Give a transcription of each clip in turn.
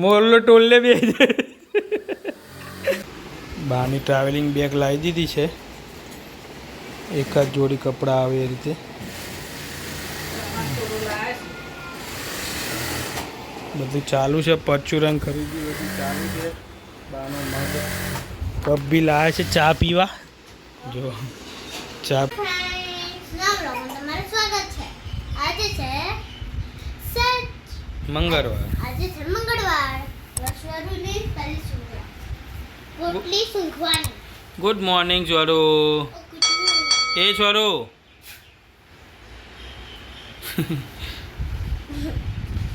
મોરલો ટોલને બે બહારની travelling bag લાવી દીધી છે. એક જ જોડી કપડાં આવે એ રીતે બધું ચાલુ છે. પરચુરણ ખરીદી બધું ચાલુ છે. બાનો મગ કપ બી લાવે છે ચા પીવા. જો ચા મંગળવાર. આજે છે મંગળવાર. રસવાડુની પહેલી સુંઘવા. રોટલી સુંઘવાની. Good morning ચોરો. એ ચોરો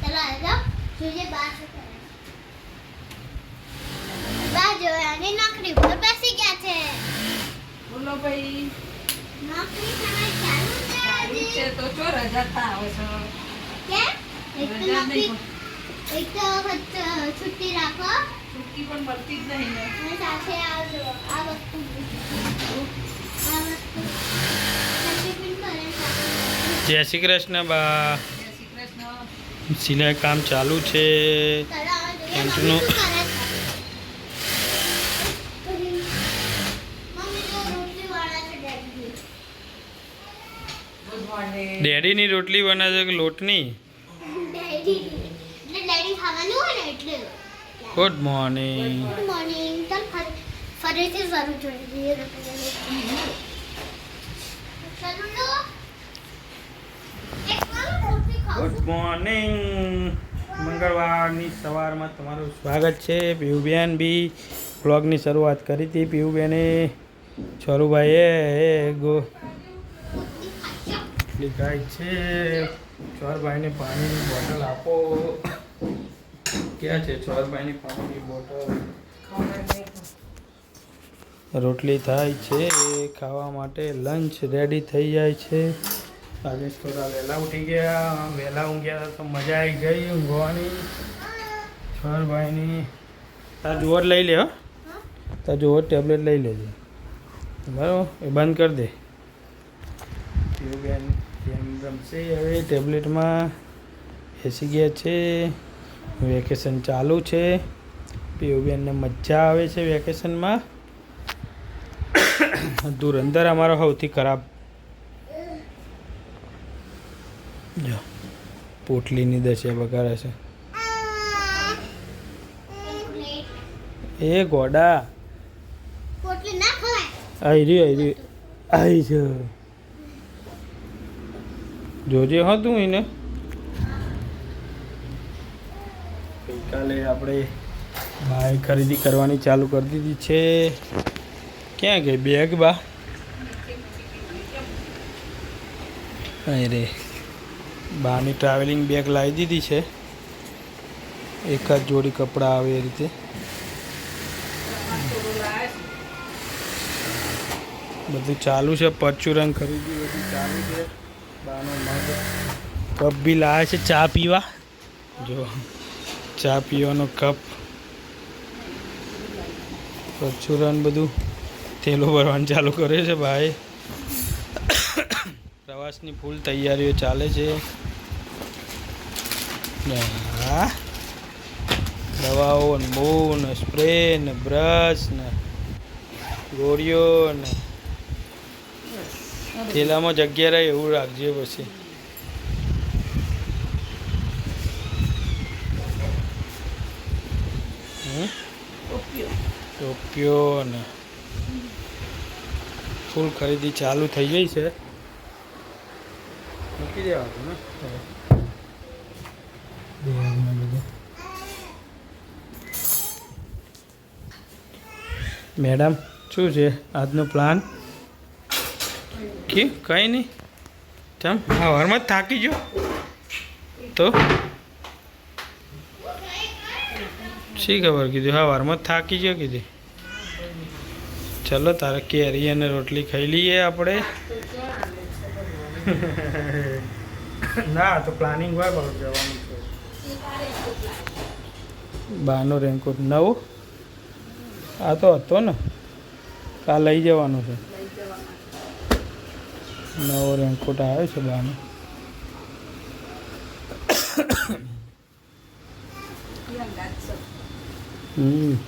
ચલો આજો જોઈએ બા શું કરે. બા જો આની નોકરી પર બેસી ગયા છે. બોલો ભાઈ. નોકરી તમારી ચાલુ છે આજે. છે તો ચો રજા થા આવે છે. કેમ? એક તો રજા નોકરી નહીં. એક તો વખત છુટ્ટી રાખો છુટ્ટી પણ મળતી જ નહીં ને. અને સાથે આવજો આ વસ્તુ ટિફિન ભરે સાથે. જય શ્રી કૃષ્ણ બા. જય શ્રી કૃષ્ણ. સિલાઈ કામ ચાલુ છે. ચલો હવે જોઈએ પેન્ટનું. મમ્મી શું કરે છે. મમ્મી તો રોટલી વાળા છે ડેડી. Good morning. ડેડીની રોટલી બનાવે છે કે લોટની? ડેડી એટલે ડેડી ખાવાનું હોય ને એટલે. Good morning. Good morning. ચાલ ફરીથી શરૂ જોઈએ રોટલી. શરૂ લો. એક વાર રોટલી ખાઓ. Good morning. મંગળવારની સવારમાં તમારું સ્વાગત છે. પીયુબેન બી બ્લોગની શરૂઆત કરી હતી. પીયુબેને છોરુભાઈએ એટલી ગાય છે. ચોરભાઈને પાણીની બોટલ આપો. ક્યાં છે ચોરભાઈની પાણીની બોટલ? રોટલી થાય છે ખાવા માટે. લંચ રેડી થઈ જાય છે. આજે થોડા વહેલા ઉઠી ગયા. વહેલા ઊંઘ્યા તો મજા આવી ગઈ ઊંઘવાની. છોરભાઈની તાર જોર લઈ લે. હો તાર જોર ટેબ્લેટ લઈ લેજે બરાબર. એ બંધ કરી દે. બેન ગેમ રમશે હવે ટેબ્લેટમાં. બેસી ગયા છે. વેકેશન ચાલુ છે. પીયુબેનને મજા આવે છે વેકેશનમાં. ધુરંધર અમારો સૌથી ખરાબ. જો પોટલીની દશા બગાડે છે. એ ગોડા પોટલી ના ખવાય. આવી છે. જોજે હો તું એને. ગઈકાલે આપણે બાય ખરીદી કરવાની ચાલુ કરી દીધી છે. ક્યાં ગઈ બેગ બા? અરે બાની ટ્રાવેલિંગ બેગ લાવી દીધી છે. એક જ જોડી કપડાં આવે એ રીતે બધું ચાલુ છે. પરચુરણ ખરીદી બધું ચાલુ છે. બાનો મગ કપ બી લાવે છે ચા પીવા. જો ચા પીવાનો કપ. પરચુરણ બધું થેલો ભરવાનું ચાલુ કરે છે ભાઈ. પ્રવાસની ફૂલ તૈયારીઓ ચાલે છે. હા દવાઓ ને બહુ ને સ્પ્રે ને બ્રશ ને ગોળીઓ ને થેલામાં જગ્યા રહે એવું રાખજે પછી. ટોપિયો ને ફૂલ ખરીદી ચાલુ થઈ ગઈ છે. મૂકી દેવાનું ને મેડમ શું છે આજનો પ્લાન? કે કંઈ નહીં. ચમ હા વારમાં જ થાકી ગયો તો શી ખબર કીધું. હા વારમાં જ થાકી ગયો કીધી. ચલો તારે કેરી અને રોટલી ખાઈ લઈએ આપણે. ના તો પ્લાનિંગ હોય બરાબર જવાનું છે. બારનો રેનકોટ નવો આ તો હતો ને કાલ લઈ જવાનો છે. નવો રેનકોટ આવ્યો છે બારનો.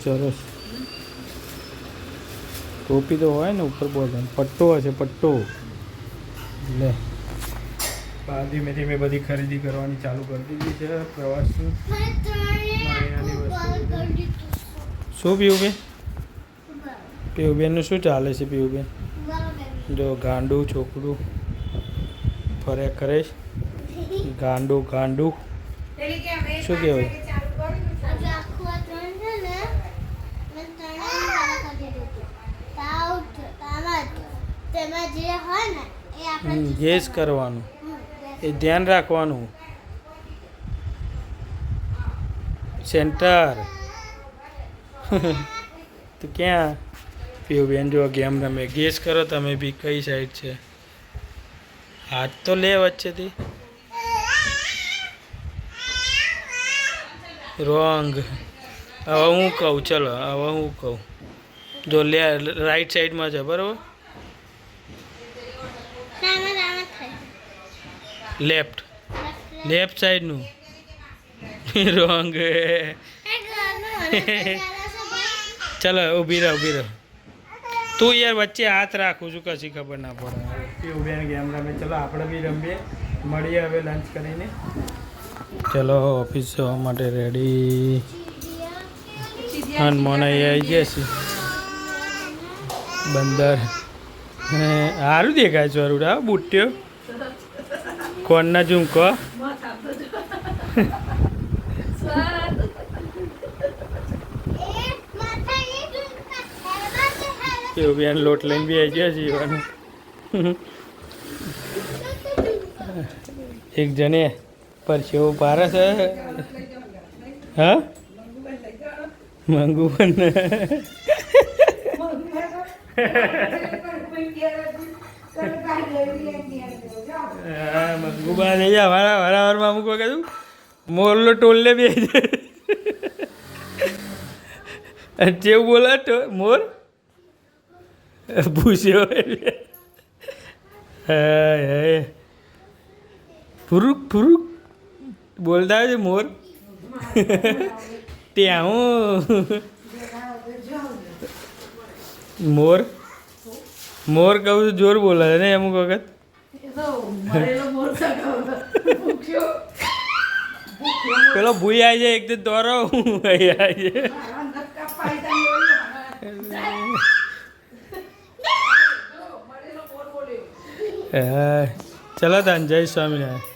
સરસ. ટોપી તો હોય ને ઉપર બોલ પટ્ટો હશે પટ્ટો. લે ધીમે ધીમે બધી ખરીદી કરવાની ચાલુ કરી દીધી છે પ્રવાસની. મેં ત્રણેય નાની આખું વસ્તુ બાર બધી. કરી દીધું છે. શું પીવું બરાબર. પીવુબેનનું શું ચાલે છે પીવુબેન? બરાબર. જો ગાંડું છોકરું ફરે કરે છે. ગાંડું ગાંડું શું કહેવાય? આજે આખું આ ત્રણ છે ને, મેં ત્રણેયનું બાર કરી દીધું. સાઉથ, તામત, તેમાં જે હોય ને એ આપણે ગેસ કરવાનું એ ધ્યાન રાખવાનું. સેન્ટર તો ક્યાં પીવુબેન જો ગેમ રમે. ગેસ કરો તમે બી કઈ સાઈડ છે. હાથ તો લે વચ્ચેથી. રોંગ. હવે હું કહું ચલો હવે હું કહું. જો લે રાઈટ સાઈડમાં છે બરાબર. તામત થાય. લેફ્ટ લેફ્ટ સાઈડનું રોંગ. એ ઘરનું મને ચાલે છે ભાઈ. ચલો ઊભી રહો ઊભી રહો. તું યાર વચ્ચે હાથ રાખું છું કશી ખબર ના પડે. પીવુબેન ગેમ રમે. ચલો આપણે બી રમીએ. મળીએ હવે લંચ કરીને. ચલો ઓફિસ જવા માટે રેડી. હનુમાન આવી ગયા છે બંદર. સારું દેખાય છે અરુડા બુટ્યો કોણના ઝુમ કહો. પીવુબેન લોટ લઈને બી આવી ગયા જીવાનું. એક જણે પરસેવો પારે છે. હા મંગુ પણ મંગુ બા લઈ જા વારાવારમાં અમુક વખત મોરલો ટોલને બી જેવું બોલા તો મોર ભૂસ્યો. ફુરુક ફુરુક બોલતા હોય છે મોર. ત્યાં હું મોર મોર કહું છું જોર બોલે છે ને અમુક વખત. પેલો ભૂઈ આવી જાય એક તો દોરો હું આવી જાય. હા ચલો તાન જય સ્વામિનારાયણ.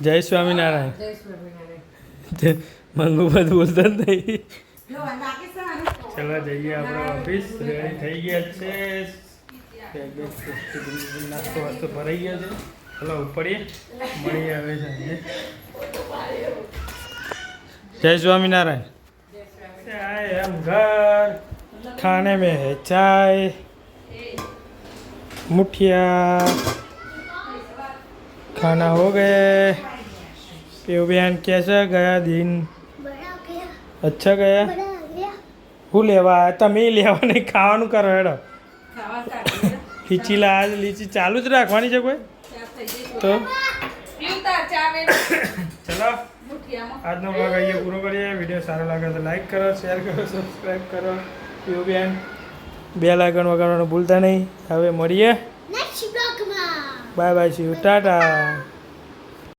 જય સ્વામિનારાયણ. મંગુ બધું બોલતા જ નહીં. ચલો જઈએ આપણે ઓફિસ. રેડી થઈ ગયા છે. નાસ્તો વાસ્તો ભરાઈ ગયો છે. ચલો ઉપડીએ મળીએ હવે સાંજે. જય સ્વામિનારાયણ. चाय हम घर खाने में है चाय मुठिया खाना हो गए. पीयूबेन कैसा गया दिन? बड़ा गया. अच्छा ગયા? बड़ा गया. હું લેવા આવ્યા? તમે લેવા નહીં ખાવાનું કરો હેડો. લીચી લા લીચી ચાલુ જ રાખવાની છે કોઈ તો ચલો આજનો ભાગ અહીંયા પૂરો કરીએ. વિડીયો સારો લાગે તો લાઈક કરો, શેર કરો, સબસ્ક્રાઈબ કરો. પીયુબેન બેલ આઇકન વગાડવાનું ભૂલતા નહીં. હવે મળીએ. નેક્સ્ટ બ્લોગમાં. Bye bye see you tata.